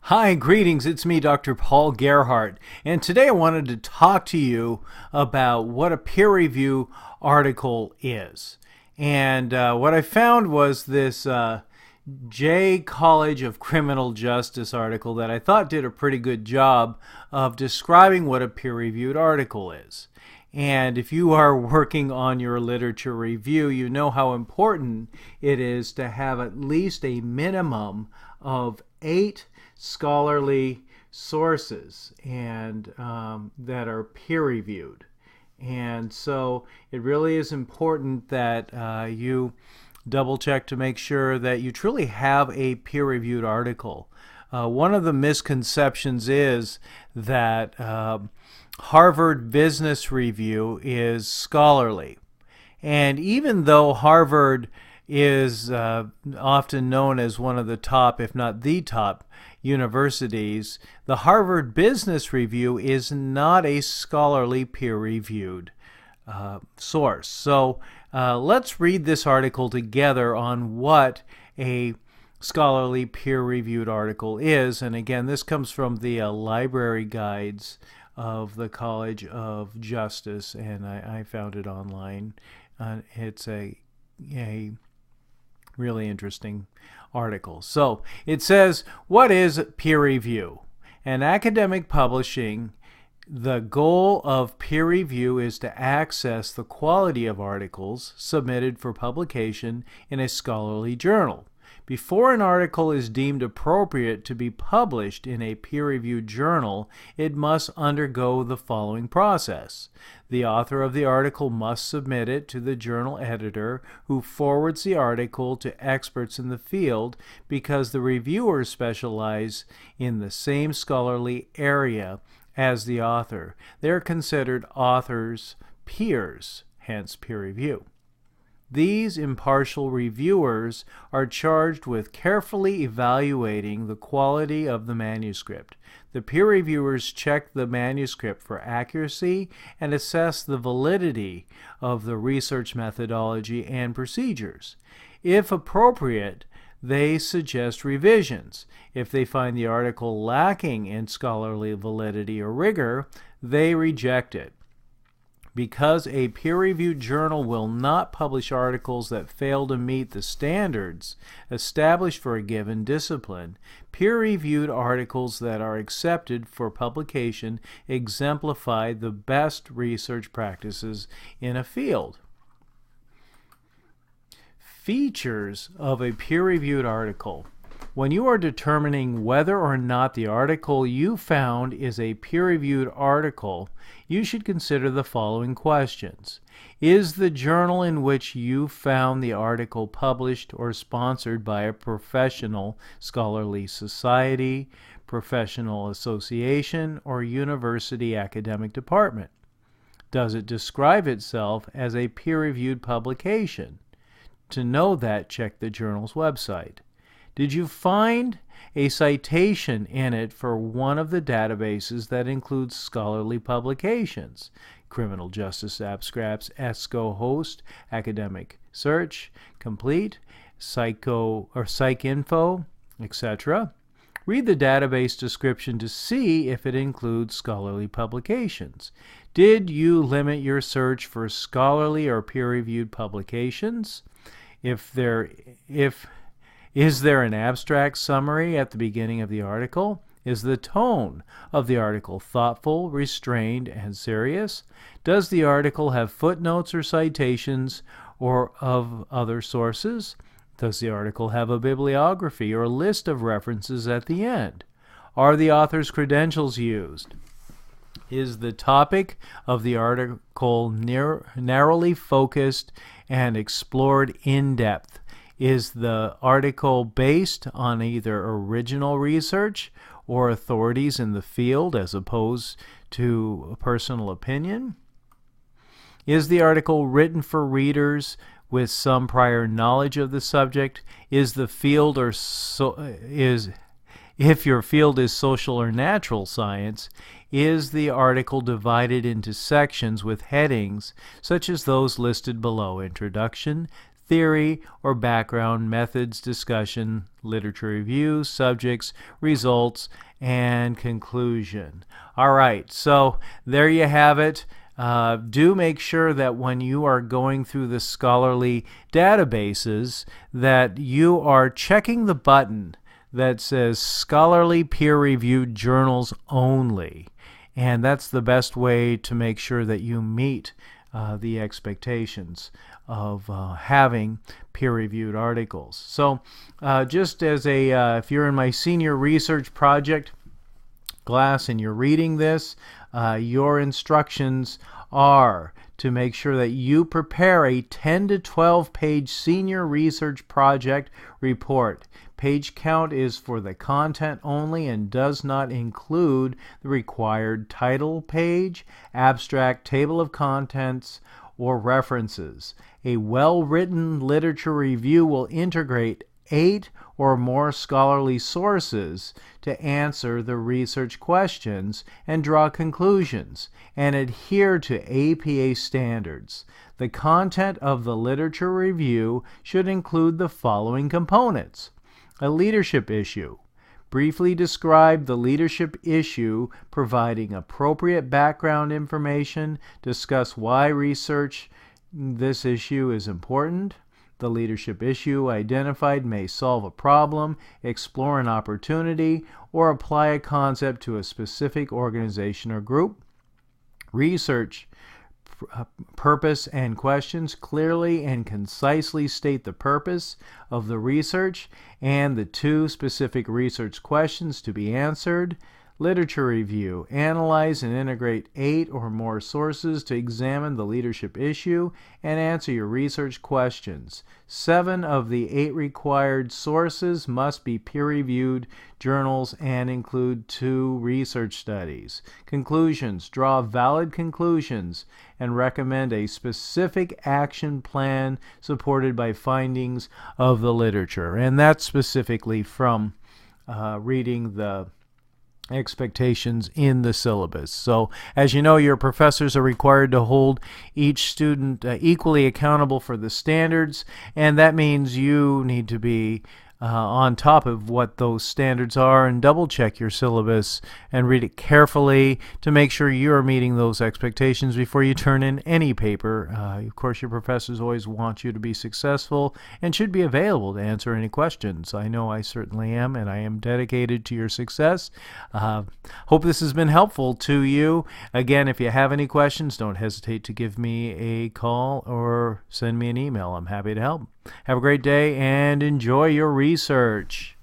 Hi, greetings. It's me, Dr. Paul Gerhardt, and today I wanted to talk to you about what a peer review article is. And what I found was this Jay College of Criminal Justice article that I thought did a pretty good job of describing what a peer-reviewed article is. And if you are working on your literature review, you know how important it is to have at least a minimum of 8 scholarly sources and that are peer-reviewed. And so it really is important that you double check to make sure that you truly have a peer-reviewed article. One of the misconceptions is that Harvard Business Review is scholarly. And even though Harvard is often known as one of the top, if not the top, universities, the Harvard Business Review is not a scholarly peer-reviewed source. So let's read this article together on what a scholarly peer-reviewed article is. And again, this comes from the library guides of the College of Justice, and I found it online. It's a really interesting article. So it says, what is peer review? In academic publishing, the goal of peer review is to access the quality of articles submitted for publication in a scholarly journal. Before an article is deemed appropriate to be published in a peer-reviewed journal, it must undergo the following process. The author of the article must submit it to the journal editor, who forwards the article to experts in the field because the reviewers specialize in the same scholarly area as the author. They are considered authors' peers, hence peer review. These impartial reviewers are charged with carefully evaluating the quality of the manuscript. The peer reviewers check the manuscript for accuracy and assess the validity of the research methodology and procedures. If appropriate, they suggest revisions. If they find the article lacking in scholarly validity or rigor, they reject it. Because a peer-reviewed journal will not publish articles that fail to meet the standards established for a given discipline, peer-reviewed articles that are accepted for publication exemplify the best research practices in a field. Features of a peer-reviewed article. When you are determining whether or not the article you found is a peer-reviewed article, you should consider the following questions. Is the journal in which you found the article published or sponsored by a professional scholarly society, professional association, or university academic department? Does it describe itself as a peer-reviewed publication? To know that, check the journal's website. Did you find a citation in it for one of the databases that includes scholarly publications? Criminal Justice Abstracts, ESCO-Host, Academic Search, Complete, PsycInfo, etc. Read the database description to see if it includes scholarly publications. Did you limit your search for scholarly or peer-reviewed publications? Is there an abstract summary at the beginning of the article? Is the tone of the article thoughtful, restrained, and serious? Does the article have footnotes or citations or of other sources? Does the article have a bibliography or a list of references at the end? Are the author's credentials used? Is the topic of the article narrowly focused and explored in depth? Is the article based on either original research or authorities in the field as opposed to a personal opinion? Is the article written for readers with some prior knowledge of the subject? If your field is social or natural science, is the article divided into sections with headings such as those listed below: Introduction, theory or background, methods, discussion, literature review, subjects, results, and conclusion. All right, so there you have it. Do make sure that when you are going through the scholarly databases that you are checking the button that says scholarly peer-reviewed journals only. And that's the best way to make sure that you meet the expectations of having peer-reviewed articles. So just as if you're in my senior research project class and you're reading this, your instructions are to make sure that you prepare a 10 to 12 page senior research project report. Page count is for the content only and does not include the required title page, abstract, table of contents, or references. A well-written literature review will integrate 8 or more scholarly sources to answer the research questions and draw conclusions and adhere to APA standards. The content of the literature review should include the following components: a leadership issue. Briefly describe the leadership issue, providing appropriate background information. Discuss why research this issue is important. The leadership issue identified may solve a problem, explore an opportunity, or apply a concept to a specific organization or group. Research purpose and questions. Clearly and concisely state the purpose of the research and the 2 specific research questions to be answered. Literature review. Analyze and integrate 8 or more sources to examine the leadership issue and answer your research questions. 7 of the 8 required sources must be peer-reviewed journals and include 2 research studies. Conclusions. Draw valid conclusions and recommend a specific action plan supported by findings of the literature. And that's specifically from reading the expectations in the syllabus. So as you know, your professors are required to hold each student equally accountable for the standards, and that means you need to be on top of what those standards are and double check your syllabus and read it carefully to make sure you're meeting those expectations before you turn in any paper. Of course, your professors always want you to be successful and should be available to answer any questions. I know I certainly am, and I am dedicated to your success. Hope this has been helpful to you. Again, if you have any questions, don't hesitate to give me a call or send me an email. I'm happy to help. Have a great day and enjoy your research.